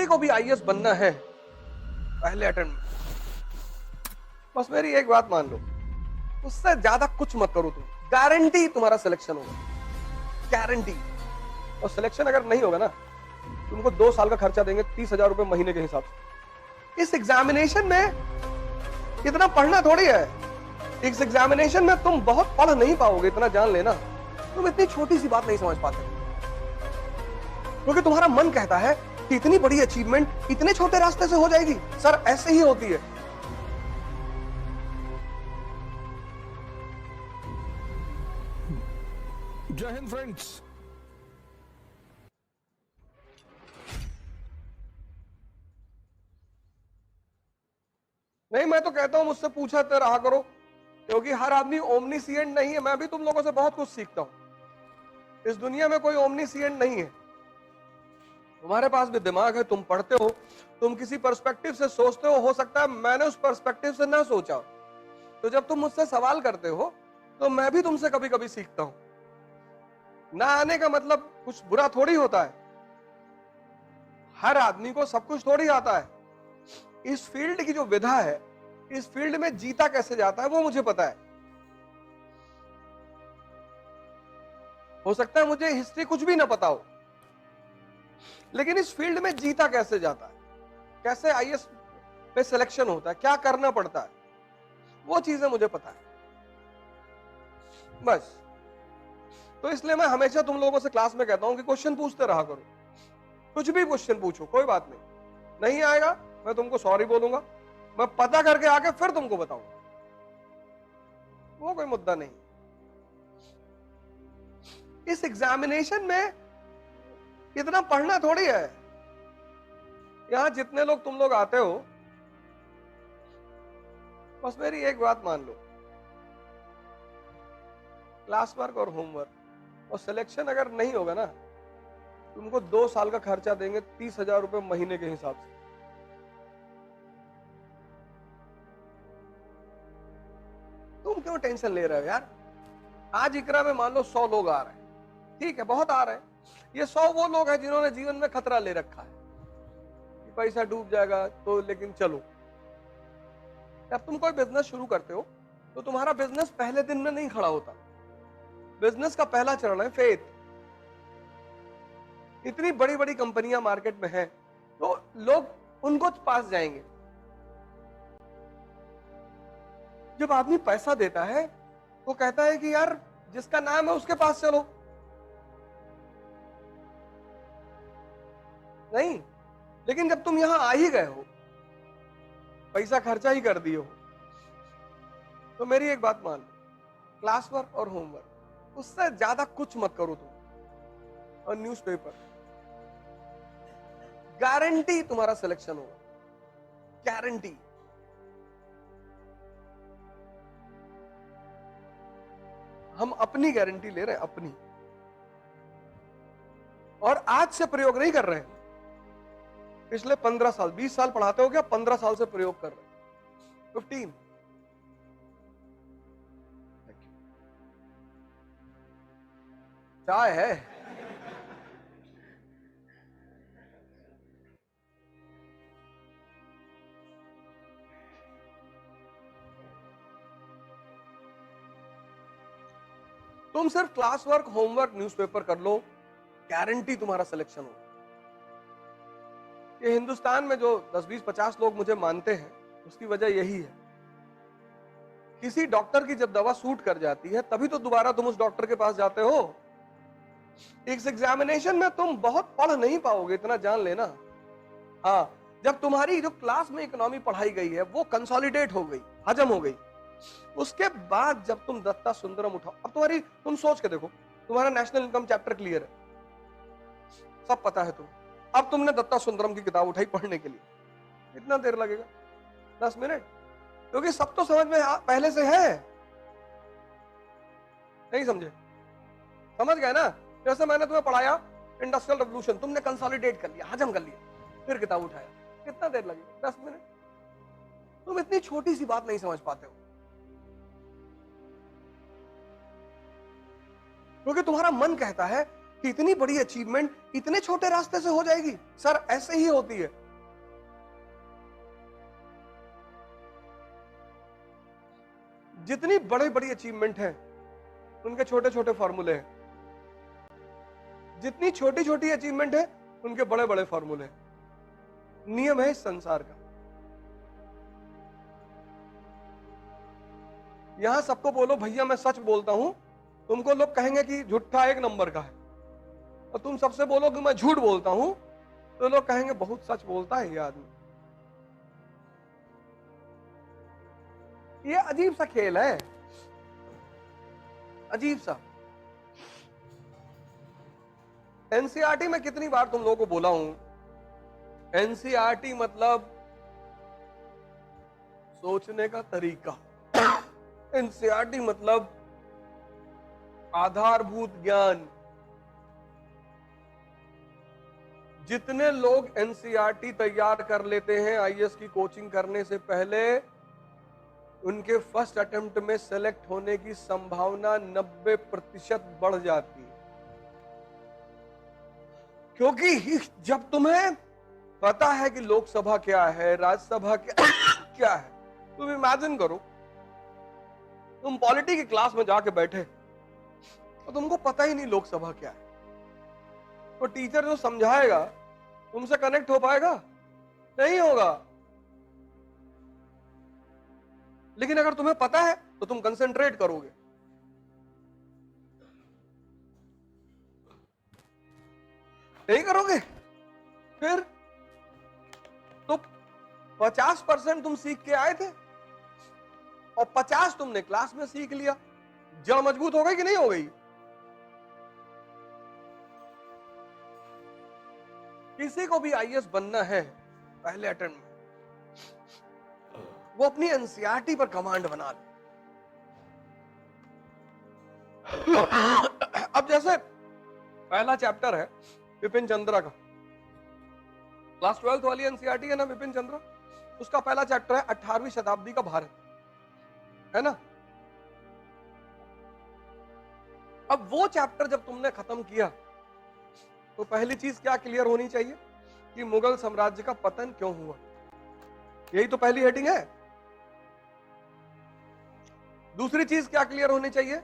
किसी को भी आईएएस बनना है पहले अटेम्प्ट में, बस मेरी एक बात मान लो, उससे ज्यादा कुछ मत करो तुम, गारंटी तुम्हारा सिलेक्शन होगा, गारंटी। और सिलेक्शन अगर नहीं होगा ना, तुमको 2 साल का खर्चा देंगे 30,000 रुपए महीने के हिसाब से। इस एग्जामिनेशन में इतना पढ़ना थोड़ी है, इस एग्जामिनेशन में तुम बहुत पढ़ नहीं पाओगे, इतना जान लेना। तुम इतनी छोटी सी बात नहीं समझ पाते, क्योंकि तुम्हारा मन कहता है कि इतनी बड़ी अचीवमेंट इतने छोटे रास्ते से हो जाएगी। सर ऐसे ही होती है। जय हिंद फ्रेंड्स। नहीं, मैं तो कहता हूं मुझसे पूछते रहा करो, क्योंकि हर आदमी ओमनीसिएंट नहीं है। मैं भी तुम लोगों से बहुत कुछ सीखता हूं। इस दुनिया में कोई ओमनीसिएंट नहीं है। तुम्हारे पास भी दिमाग है, तुम पढ़ते हो, तुम किसी पर्सपेक्टिव से सोचते हो सकता है मैंने उस पर्सपेक्टिव से ना सोचा। तो जब तुम मुझसे सवाल करते हो तो मैं भी तुमसे कभी कभी सीखता हूं। ना आने का मतलब कुछ बुरा थोड़ी होता है। हर आदमी को सब कुछ थोड़ी आता है। इस फील्ड की जो विधा है, इस फील्ड में जीता कैसे जाता है वो मुझे पता है। हो सकता है मुझे हिस्ट्री कुछ भी ना पता हो, लेकिन इस फील्ड में जीता कैसे जाता है, कैसे आईएएस में सिलेक्शन होता है, क्या करना पड़ता है, वो चीजें मुझे पता है बस। तो इसलिए मैं हमेशा तुम लोगों से क्लास में कहता हूं कि क्वेश्चन पूछते रहा करो। कुछ भी क्वेश्चन पूछो, कोई बात नहीं आएगा मैं तुमको सॉरी बोलूंगा, मैं पता करके आके फिर तुमको बताऊंगा, वो कोई मुद्दा नहीं। इस एग्जामिनेशन में इतना पढ़ना थोड़ी है। यहां जितने लोग तुम लोग आते हो, बस मेरी एक बात मान लो, क्लास वर्क और होमवर्क और सिलेक्शन अगर नहीं होगा ना, तुमको 2 साल का खर्चा देंगे 30,000 रुपए महीने के हिसाब से। तुम क्यों टेंशन ले रहे हो यार? आज इकरा में मान लो 100 लोग आ रहे हैं, ठीक है, बहुत आ रहे हैं। ये 100 वो लोग हैं जिन्होंने जीवन में खतरा ले रखा है कि पैसा डूब जाएगा, तो लेकिन चलो। जब तुम कोई बिजनेस शुरू करते हो तो तुम्हारा बिजनेस पहले दिन में नहीं खड़ा होता। बिजनेस का पहला चरण है फेथ। इतनी बड़ी बड़ी कंपनियां मार्केट में हैं, तो लोग उनको पास जाएंगे। जब आदमी पैसा देता है वो कहता है कि यार जिसका नाम है उसके पास चलो। नहीं, लेकिन जब तुम यहां आ ही गए हो, पैसा खर्चा ही कर दिए हो, तो मेरी एक बात मान लो, क्लास वर्क और होमवर्क उससे ज्यादा कुछ मत करो तुम। और न्यूज़पेपर, गारंटी तुम्हारा सिलेक्शन होगा, गारंटी। हम अपनी गारंटी ले रहे हैं, अपनी। और आज से प्रयोग नहीं कर रहे हैं, पिछले 15 साल 20 साल पढ़ाते हो क्या, 15 साल से प्रयोग कर रहे हैं, 15। चाय है? तुम सिर्फ क्लास वर्क, होमवर्क, न्यूज़पेपर कर लो, गारंटी तुम्हारा सिलेक्शन होगा। ये हिंदुस्तान में जो 10, 20, 50 लोग मुझे मानते हैं, उसकी वजह यही है। किसी डॉक्टर की जब दवा सूट कर जाती है तभी तो दोबारा तुम उस डॉक्टर के पास जाते हो। इस एग्जामिनेशन में तुम बहुत पढ़ नहीं पाओगे, इतना जान लेना। हाँ, जब तुम्हारी जो क्लास में इकोनॉमी पढ़ाई गई है वो कंसोलिडेट हो गई, हजम हो गई, उसके बाद जब तुम दत्ता सुंदरम उठाओ, अब तुम सोच के देखो, तुम्हारा नेशनल इनकम चैप्टर क्लियर है, सब पता है तुम। अब तुमने दत्ता सुंदरम की किताब उठाई पढ़ने के लिए, कितना देर लगेगा? 10 मिनट, क्योंकि सब तो समझ में पहले से है। नहीं समझे? समझ गए ना? जैसे मैंने तुम्हें पढ़ाया इंडस्ट्रियल रेवोल्यूशन, तुमने कंसोलिडेट कर लिया, हजम कर लिया, फिर किताब उठाया, कितना देर लगेगा? 10 मिनट। तुम इतनी छोटी सी बात नहीं समझ पाते हो, क्योंकि तुम्हारा मन कहता है कि इतनी बड़ी अचीवमेंट इतने छोटे रास्ते से हो जाएगी। सर ऐसे ही होती है। जितनी बड़ी बड़ी अचीवमेंट है उनके छोटे छोटे फॉर्मूले हैं, जितनी छोटी छोटी अचीवमेंट है उनके बड़े बड़े फॉर्मूले हैं। नियम है इस संसार का। यहां सबको बोलो भैया मैं सच बोलता हूं, तुमको लोग कहेंगे कि झूठा एक नंबर का है, और तुम सबसे बोलो कि मैं झूठ बोलता हूं तो लोग कहेंगे बहुत सच बोलता है ये आदमी। ये अजीब सा खेल है, अजीब सा। एनसीईआरटी में कितनी बार तुम लोगों को बोला हूं, एनसीईआरटी मतलब सोचने का तरीका, एनसीईआरटी मतलब आधारभूत ज्ञान। जितने लोग एनसीईआरटी तैयार कर लेते हैं आईएएस की कोचिंग करने से पहले, उनके फर्स्ट अटेम्प्ट में सेलेक्ट होने की संभावना 90% बढ़ जाती है। क्योंकि जब तुम्हें पता है कि लोकसभा क्या है, राज्यसभा क्या है, तुम इमेजिन करो तुम पॉलिटी की क्लास में जाके बैठे तो तुमको पता ही नहीं लोकसभा क्या है, तो टीचर जो समझाएगा तुमसे कनेक्ट हो पाएगा? नहीं होगा। लेकिन अगर तुम्हें पता है तो तुम कंसंट्रेट करोगे। नहीं करोगे फिर तो 50% तुम सीख के आए थे और 50 तुमने क्लास में सीख लिया। जड़ मजबूत हो गई कि नहीं हो गई? किसी को भी आईएएस बनना है पहले अटेम्प्ट में, वो अपनी एनसीईआरटी पर कमांड बना ले। अब जैसे पहला चैप्टर है विपिन चंद्रा का, क्लास 12th वाली एनसीईआरटी है ना विपिन चंद्रा, उसका पहला चैप्टर है 18वीं शताब्दी का भारत, है ना। अब वो चैप्टर जब तुमने खत्म किया तो पहली चीज क्या क्लियर होनी चाहिए कि मुगल साम्राज्य का पतन क्यों हुआ। यही तो पहली हेडिंग है। दूसरी चीज क्या क्लियर होनी चाहिए?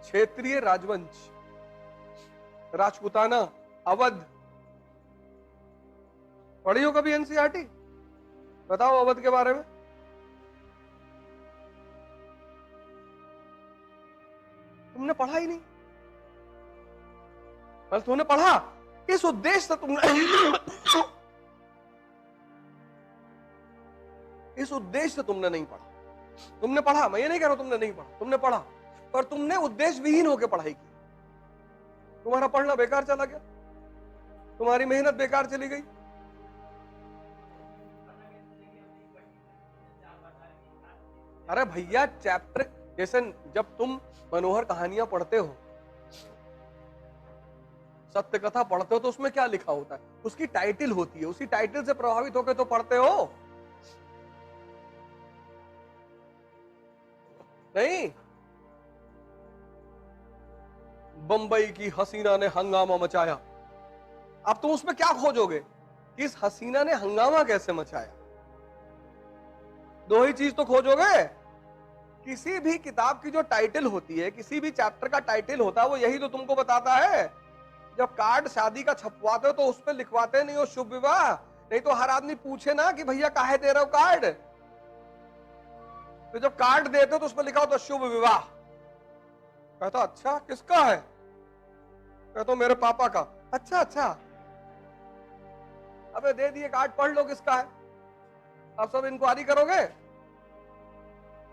क्षेत्रीय राजवंश, राजपूताना, अवध। पढ़ी हो कभी एनसीईआरटी? बताओ अवध के बारे में। तुमने पढ़ा ही नहीं। बस तुमने पढ़ा इस उद्देश्य से, तुमने इस उद्देश्य से तुमने नहीं पढ़ा। तुमने पढ़ा, मैं ये नहीं कह रहा तुमने नहीं पढ़ा, तुमने पढ़ा, पर तुमने उद्देश्य विहीन होकर पढ़ाई की। तुम्हारा पढ़ना बेकार चला गया, तुम्हारी मेहनत बेकार चली गई। अरे भैया चैप्टर, जैसे जब तुम मनोहर कहानियां पढ़ते हो, सत्य कथा पढ़ते हो, तो उसमें क्या लिखा होता है? उसकी टाइटल होती है, उसी टाइटल से प्रभावित होकर तो पढ़ते हो। नहीं, बंबई की हसीना ने हंगामा मचाया। अब तुम उसमें क्या खोजोगे कि इस हसीना ने हंगामा कैसे मचाया? दो ही चीज तो खोजोगे। किसी भी किताब की जो टाइटल होती है, किसी भी चैप्टर का टाइटल होता है, वो यही तो तुमको बताता है। जब कार्ड शादी का छपवाते हो तो उस पर लिखवाते नहीं हो शुभ विवाह, नहीं तो हर आदमी पूछे ना कि भैया काहे दे रहे हो कार्ड। तो जब कार्ड देते हो तो उस पर लिखा हो तो शुभ विवाह। कहता अच्छा किसका है? कहता मेरे पापा का। अच्छा अच्छा, अबे दे दिए कार्ड, पढ़ लो किसका है। अब सब इंक्वायरी करोगे।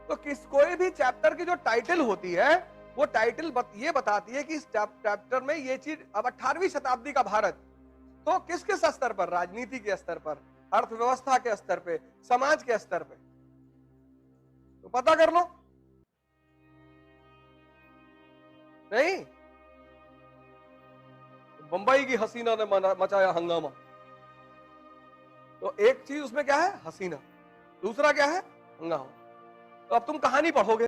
तो कोई भी चैप्टर की जो टाइटल होती है, वो टाइटल ये बताती है कि इस चैप्टर में ये चीज। अब 18वीं शताब्दी का भारत, तो किस किस स्तर पर? राजनीति के स्तर पर, अर्थव्यवस्था के स्तर पे, समाज के स्तर पे, तो पता कर लो। नहीं, बंबई की हसीना ने मचाया हंगामा। तो एक चीज उसमें क्या है? हसीना। दूसरा क्या है? हंगामा। तो अब तुम कहानी पढ़ोगे।